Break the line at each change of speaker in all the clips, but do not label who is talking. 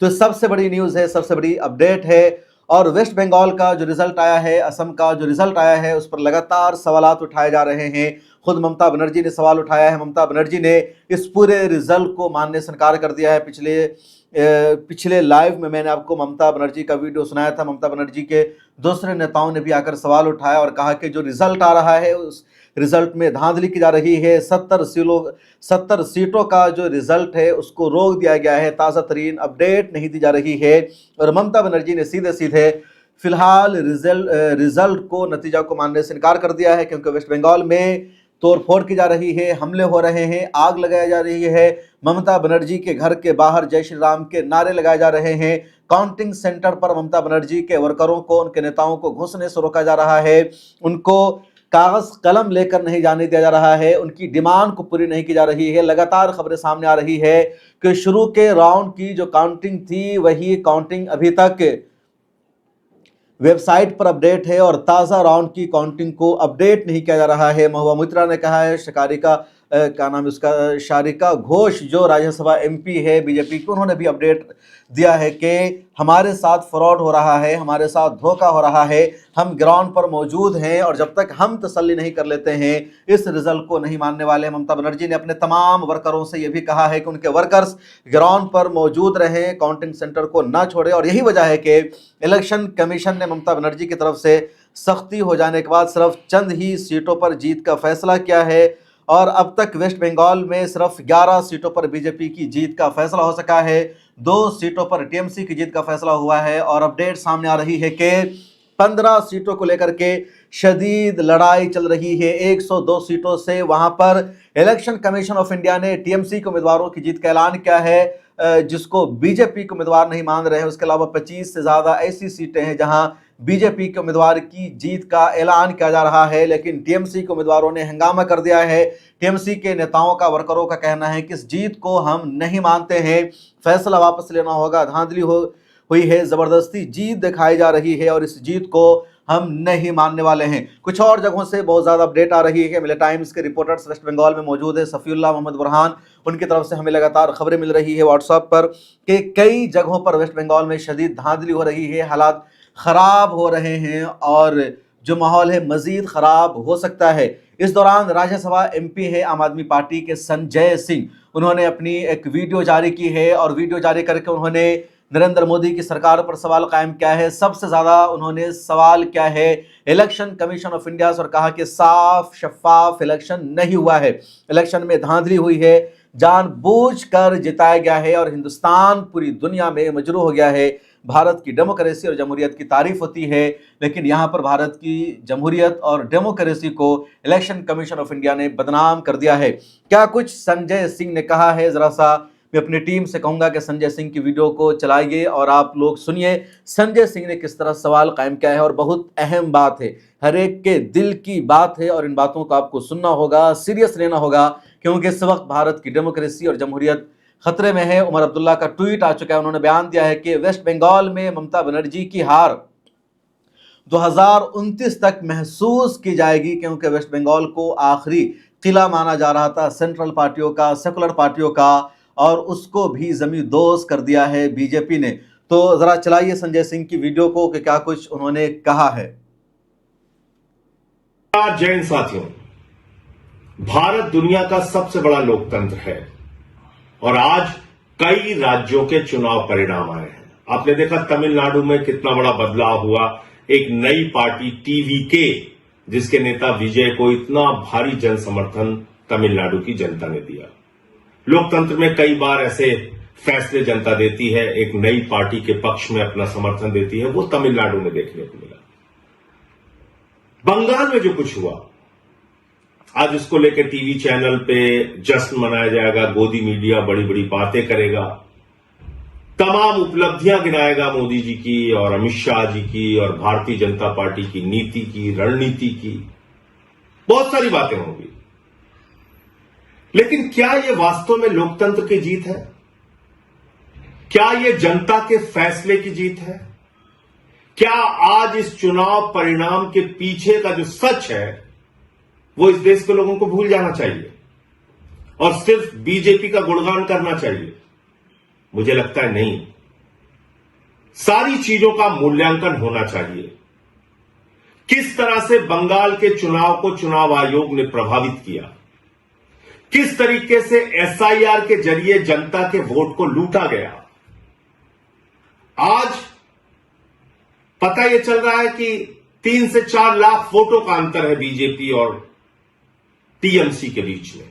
तो सबसे बड़ी न्यूज है, सबसे बड़ी अपडेट है। और वेस्ट बंगाल का जो रिजल्ट आया है, असम का जो रिजल्ट आया है, उस पर लगातार सवालात उठाए जा रहे हैं। खुद ममता बनर्जी ने सवाल उठाया है। ममता बनर्जी ने इस पूरे रिजल्ट को मानने से इनकार कर दिया है। पिछले लाइव में मैंने आपको ममता बनर्जी का वीडियो सुनाया था। ममता बनर्जी के दूसरे नेताओं ने भी आकर सवाल उठाया और कहा कि जो रिजल्ट आ रहा है उस रिजल्ट में धांधली की जा रही है। 70 सीटों का जो रिजल्ट है उसको रोक दिया गया है। ताज़ा तरीन अपडेट नहीं दी जा रही है। और ममता बनर्जी ने सीधे सीधे फिलहाल रिजल्ट को, नतीजा को मानने से इनकार कर दिया है, क्योंकि वेस्ट बंगाल में तोड़फोड़ की जा रही है, हमले हो रहे हैं, आग लगाई जा रही है। ममता बनर्जी के घर के बाहर जय श्री राम के नारे लगाए जा रहे हैं। काउंटिंग सेंटर पर ममता बनर्जी के वर्करों को, उनके नेताओं को घुसने से रोका जा रहा है। उनको कागज कलम लेकर नहीं जाने दिया जा रहा है। उनकी डिमांड को पूरी नहीं की जा रही है। लगातार खबरें सामने आ रही है कि शुरू के राउंड की जो काउंटिंग थी वही काउंटिंग अभी तक वेबसाइट पर अपडेट है और ताज़ा राउंड की काउंटिंग को अपडेट नहीं किया जा रहा है। महुआ मोइत्रा ने कहा है, क्या नाम है उसका, शारिका घोष जो राज्यसभा एमपी है बीजेपी की, उन्होंने भी अपडेट दिया है कि हमारे साथ फ्रॉड हो रहा है, हमारे साथ धोखा हो रहा है, हम ग्राउंड पर मौजूद हैं और जब तक हम तसल्ली नहीं कर लेते हैं इस रिजल्ट को नहीं मानने वाले। ममता बनर्जी ने अपने तमाम वर्करों से यह भी कहा है कि उनके वर्कर्स ग्राउंड पर मौजूद रहें, काउंटिंग सेंटर को ना छोड़े। और यही वजह है कि इलेक्शन कमीशन ने ममता बनर्जी की तरफ से सख्ती हो जाने के बाद सिर्फ चंद ही सीटों पर जीत का फैसला किया है और अब तक वेस्ट बंगाल में सिर्फ 11 सीटों पर बीजेपी की जीत का फैसला हो सका है। 2 सीटों पर टीएमसी की जीत का फैसला हुआ है और अपडेट सामने आ रही है कि 15 सीटों को लेकर के शदीद लड़ाई चल रही है। 102 सीटों से वहां पर इलेक्शन कमीशन ऑफ इंडिया ने टीएमसी के उम्मीदवारों की जीत का ऐलान किया है, जिसको बीजेपी के उम्मीदवार नहीं मान रहे हैं। उसके अलावा 25 से ज्यादा ऐसी सीटें हैं जहां बीजेपी के उम्मीदवार की जीत का ऐलान किया जा रहा है, लेकिन टीएमसी के उम्मीदवारों ने हंगामा कर दिया है। टीएमसी के नेताओं का, वर्करों का कहना है कि इस जीत को हम नहीं मानते हैं, फैसला वापस लेना होगा, धांधली हुई है, जबरदस्ती जीत दिखाई जा रही है और इस जीत को हम नहीं मानने वाले हैं। कुछ और जगहों से बहुत ज्यादा अपडेट आ रही है। मिले टाइम्स के रिपोर्टर्स वेस्ट बंगाल में मौजूद है, सफीउल्लाह मोहम्मद बुरहान, उनकी तरफ से हमें लगातार खबरें मिल रही है व्हाट्सएप पर कि कई जगहों पर वेस्ट बंगाल में शदीद धांधली हो रही है, हालात खराब हो रहे हैं और जो माहौल है मजीद खराब हो सकता है। इस दौरान राज्यसभा एमपी है आम आदमी पार्टी के संजय सिंह, उन्होंने अपनी एक वीडियो जारी की है और वीडियो जारी करके उन्होंने नरेंद्र मोदी की सरकार पर सवाल कायम किया है। सबसे ज्यादा उन्होंने सवाल किया है इलेक्शन कमीशन ऑफ इंडिया से और कहा कि साफ शफाफ इलेक्शन नहीं हुआ है, इलेक्शन में धांधली हुई है, जानबूझकर जिताया गया है और हिंदुस्तान पूरी दुनिया में मजरूह हो गया है। भारत की डेमोक्रेसी और जमहूरियत की तारीफ होती है, लेकिन यहाँ पर भारत की जमहूरियत और डेमोक्रेसी को इलेक्शन कमीशन ऑफ इंडिया ने बदनाम कर दिया है। क्या कुछ संजय सिंह ने कहा है, जरा सा मैं अपनी टीम से कहूंगा कि संजय सिंह की वीडियो को चलाइए और आप लोग सुनिए संजय सिंह ने किस तरह सवाल कायम किया है। और बहुत अहम बात है, हर एक के दिल की बात है और इन बातों को आपको सुनना होगा, सीरियस लेना होगा, क्योंकि इस वक्त भारत की डेमोक्रेसी और जमहूरियत खतरे में है। उमर अब्दुल्ला का ट्वीट आ चुका है, उन्होंने बयान दिया है कि वेस्ट बंगाल में ममता बनर्जी की हार 2029 तक महसूस की जाएगी, क्योंकि वेस्ट बंगाल को आखिरी किला माना जा रहा था सेंट्रल पार्टियों का, सेकुलर पार्टियों का, और उसको भी जमींदोज कर दिया है बीजेपी ने। तो जरा चलाइए संजय सिंह की वीडियो को कि क्या कुछ उन्होंने कहा है।
जैन साथियों, भारत दुनिया का सबसे बड़ा लोकतंत्र है और आज कई राज्यों के चुनाव परिणाम आए हैं। आपने देखा तमिलनाडु में कितना बड़ा बदलाव हुआ, एक नई पार्टी टीवीके, जिसके नेता विजय को इतना भारी जन समर्थन तमिलनाडु की जनता ने दिया। लोकतंत्र में कई बार ऐसे फैसले जनता देती है, एक नई पार्टी के पक्ष में अपना समर्थन देती है, वो तमिलनाडु में देखने को मिला। बंगाल में जो कुछ हुआ, आज उसको लेकर टीवी चैनल पे जश्न मनाया जाएगा, गोदी मीडिया बड़ी बड़ी बातें करेगा, तमाम उपलब्धियां गिनाएगा मोदी जी की और अमित शाह जी की और भारतीय जनता पार्टी की नीति की, रणनीति की, बहुत सारी बातें होंगी। लेकिन क्या यह वास्तव में लोकतंत्र की जीत है? क्या यह जनता के फैसले की जीत है? क्या आज इस चुनाव परिणाम के पीछे का जो सच है वो इस देश के लोगों को भूल जाना चाहिए और सिर्फ बीजेपी का गुणगान करना चाहिए? मुझे लगता है नहीं। सारी चीजों का मूल्यांकन होना चाहिए। किस तरह से बंगाल के चुनाव को चुनाव आयोग ने प्रभावित किया, किस तरीके से एसआईआर के जरिए जनता के वोट को लूटा गया। आज पता यह चल रहा है कि 3 से 4 लाख वोटों का अंतर है बीजेपी और टीएमसी के बीच में।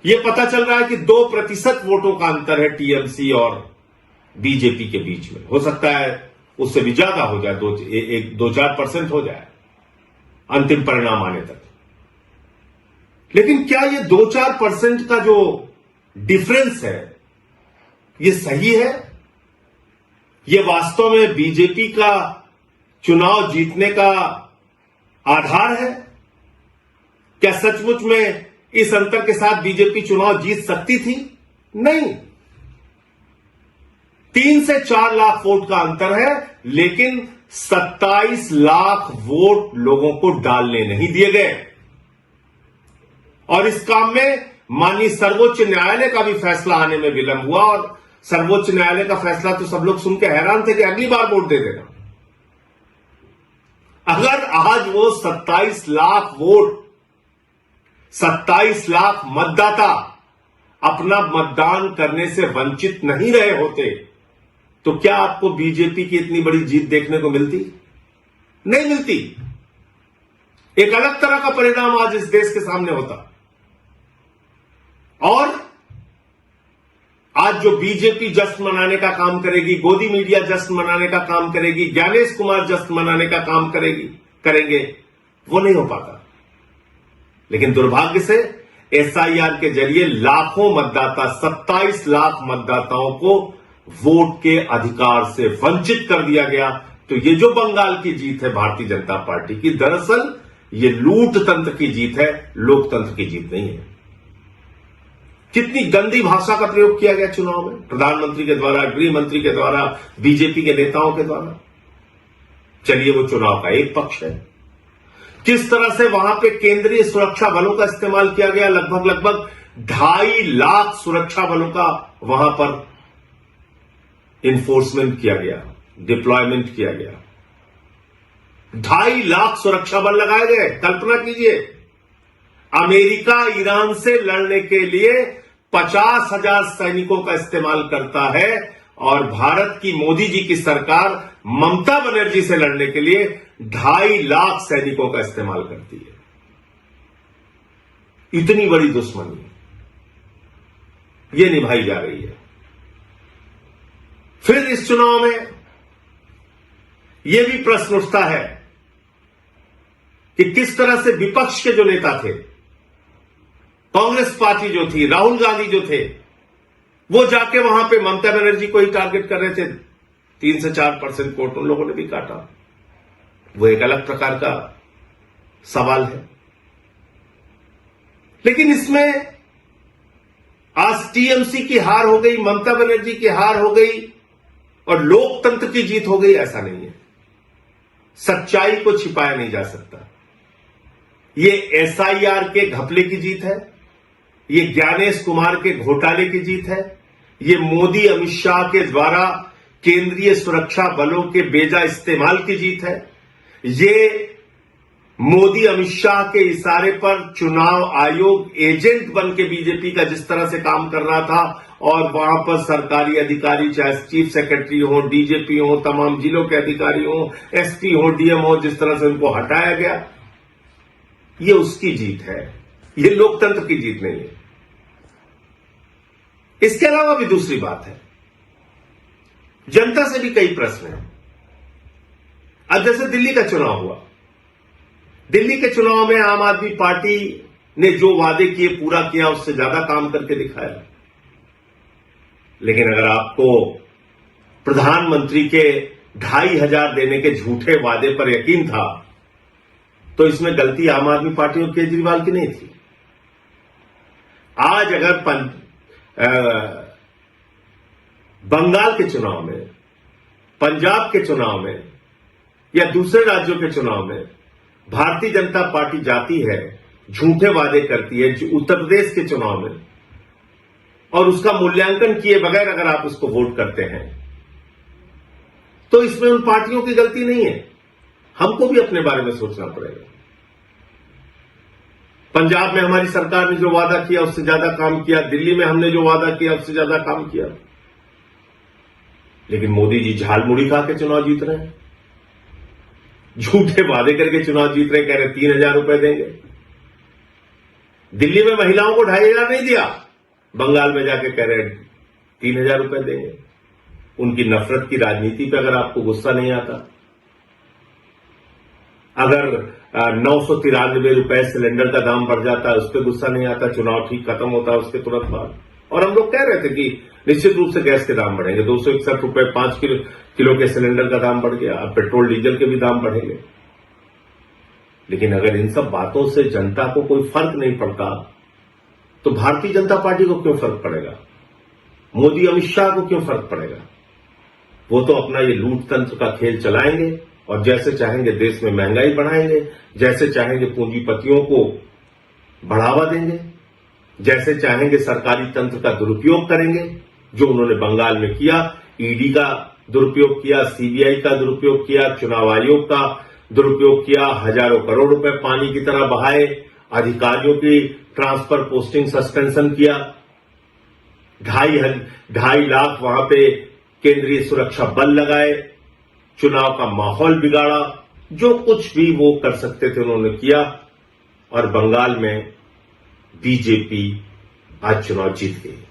यह पता चल रहा है कि 2% वोटों का अंतर है टीएमसी और बीजेपी के बीच में। हो सकता है उससे भी ज्यादा हो जाए, 2-4% हो जाए अंतिम परिणाम आने तक। लेकिन क्या यह 2-4% का जो डिफरेंस है यह सही है? यह वास्तव में बीजेपी का चुनाव जीतने का आधार है? क्या सचमुच में इस अंतर के साथ बीजेपी चुनाव जीत सकती थी? नहीं। 3 से 4 लाख वोट का अंतर है, लेकिन 27 लाख वोट लोगों को डालने नहीं दिए गए। और इस काम में माननीय सर्वोच्च न्यायालय का भी फैसला आने में विलंब हुआ। और सर्वोच्च न्यायालय का फैसला तो सब लोग सुन के हैरान थे कि अगली बार वोट दे देना। अगर आज वो 27 लाख वोट, 27 लाख मतदाता अपना मतदान करने से वंचित नहीं रहे होते, तो क्या आपको बीजेपी की इतनी बड़ी जीत देखने को मिलती? नहीं मिलती। एक अलग तरह का परिणाम आज इस देश के सामने होता। और आज जो बीजेपी जश्न मनाने का काम करेगी, गोदी मीडिया जश्न मनाने का काम करेगी, ज्ञानेश कुमार जश्न मनाने का काम करेंगे, वो नहीं हो पाता। लेकिन दुर्भाग्य से एसआईआर के जरिए लाखों मतदाता, 27 लाख मतदाताओं को वोट के अधिकार से वंचित कर दिया गया। तो ये जो बंगाल की जीत है भारतीय जनता पार्टी की, दरअसल ये लूट तंत्र की जीत है, लोकतंत्र की जीत नहीं है। कितनी गंदी भाषा का प्रयोग किया गया चुनाव में, प्रधानमंत्री के द्वारा, गृह मंत्री के द्वारा, बीजेपी के नेताओं के द्वारा। चलिए वो चुनाव का एक पक्ष है। किस तरह से वहां पे केंद्रीय सुरक्षा बलों का इस्तेमाल किया गया, लगभग 2.5 लाख सुरक्षा बलों का वहां पर इन्फोर्समेंट किया गया, डिप्लॉयमेंट किया गया। 2.5 लाख सुरक्षा बल लगाए गए। कल्पना कीजिए, अमेरिका ईरान से लड़ने के लिए 50,000 सैनिकों का इस्तेमाल करता है, और भारत की मोदी जी की सरकार ममता बनर्जी से लड़ने के लिए 2.5 लाख सैनिकों का इस्तेमाल करती है। इतनी बड़ी दुश्मनी यह निभाई जा रही है। फिर इस चुनाव में यह भी प्रश्न उठता है कि किस तरह से विपक्ष के जो नेता थे, कांग्रेस पार्टी जो थी, राहुल गांधी जो थे, वो जाके वहां पे ममता बनर्जी को ही टारगेट कर रहे थे। 3 से 4% वोट उन लोगों ने भी काटा। वो एक अलग प्रकार का सवाल है। लेकिन इसमें आज टीएमसी की हार हो गई, ममता बनर्जी की हार हो गई और लोकतंत्र की जीत हो गई, ऐसा नहीं है। सच्चाई को छिपाया नहीं जा सकता। ये एसआईआर के घपले की जीत है, ये ज्ञानेश कुमार के घोटाले की जीत है, ये मोदी अमित शाह के द्वारा केंद्रीय सुरक्षा बलों के बेजा इस्तेमाल की जीत है, ये मोदी अमित शाह के इशारे पर चुनाव आयोग एजेंट बन के बीजेपी का जिस तरह से काम कर रहा था, और वहां पर सरकारी अधिकारी, चाहे चीफ सेक्रेटरी हो, डीजीपी हो, तमाम जिलों के अधिकारी हो, एसपी हो, डीएम हो, जिस तरह से उनको हटाया गया, ये उसकी जीत है। ये लोकतंत्र की जीत नहीं है। इसके अलावा भी दूसरी बात है, जनता से भी कई प्रश्न हैं। अब जैसे दिल्ली का चुनाव हुआ, दिल्ली के चुनाव में आम आदमी पार्टी ने जो वादे किए पूरा किया, उससे ज्यादा काम करके दिखाया। लेकिन अगर आपको प्रधानमंत्री के 2,500 देने के झूठे वादे पर यकीन था, तो इसमें गलती आम आदमी पार्टी और केजरीवाल की नहीं थी। आज अगर बंगाल के चुनाव में, पंजाब के चुनाव में या दूसरे राज्यों के चुनाव में भारतीय जनता पार्टी जाती है, झूठे वादे करती है, उत्तर प्रदेश के चुनाव में, और उसका मूल्यांकन किए बगैर अगर आप उसको वोट करते हैं, तो इसमें उन पार्टियों की गलती नहीं है, हमको भी अपने बारे में सोचना पड़ेगा। पंजाब में हमारी सरकार ने जो वादा किया उससे ज्यादा काम किया, दिल्ली में हमने जो वादा किया उससे ज्यादा काम किया, लेकिन मोदी जी झालमुड़ी खा के चुनाव जीत रहे हैं, झूठे वादे करके चुनाव जीत रहे हैं। कह रहे 3,000 रुपए देंगे, दिल्ली में महिलाओं को 2,500 नहीं दिया, बंगाल में जाके कह रहे 3,000 रुपए देंगे। उनकी नफरत की राजनीति पे अगर आपको गुस्सा नहीं आता, अगर 993 रुपए सिलेंडर का दाम बढ़ जाता है उस पर गुस्सा नहीं आता, चुनाव ठीक खत्म होता है उसके तुरंत बाद, और हम लोग कह रहे थे कि निश्चित रूप से गैस के दाम बढ़ेंगे, 261 रुपए 5 किलो के सिलेंडर का दाम बढ़ गया, अब पेट्रोल डीजल के भी दाम बढ़ेंगे। लेकिन अगर इन सब बातों से जनता को कोई फर्क नहीं पड़ता तो भारतीय जनता पार्टी को क्यों फर्क पड़ेगा, मोदी अमित शाह को क्यों फर्क पड़ेगा? वो तो अपना ये लूट तंत्र का खेल चलाएंगे और जैसे चाहेंगे देश में महंगाई बढ़ाएंगे, जैसे चाहेंगे पूंजीपतियों को बढ़ावा देंगे, जैसे चाहेंगे सरकारी तंत्र का दुरुपयोग करेंगे, जो उन्होंने बंगाल में किया, ईडी का दुरुपयोग किया, सीबीआई का दुरुपयोग किया, चुनाव आयोग का दुरुपयोग किया, हजारों करोड़ रुपए पानी की तरह बहाए, अधिकारियों की ट्रांसफर पोस्टिंग सस्पेंशन किया, 2.5 लाख वहां पे केंद्रीय सुरक्षा बल लगाए, चुनाव का माहौल बिगाड़ा, जो कुछ भी वो कर सकते थे उन्होंने किया, और बंगाल में बीजेपी आज चुनाव जीत गई।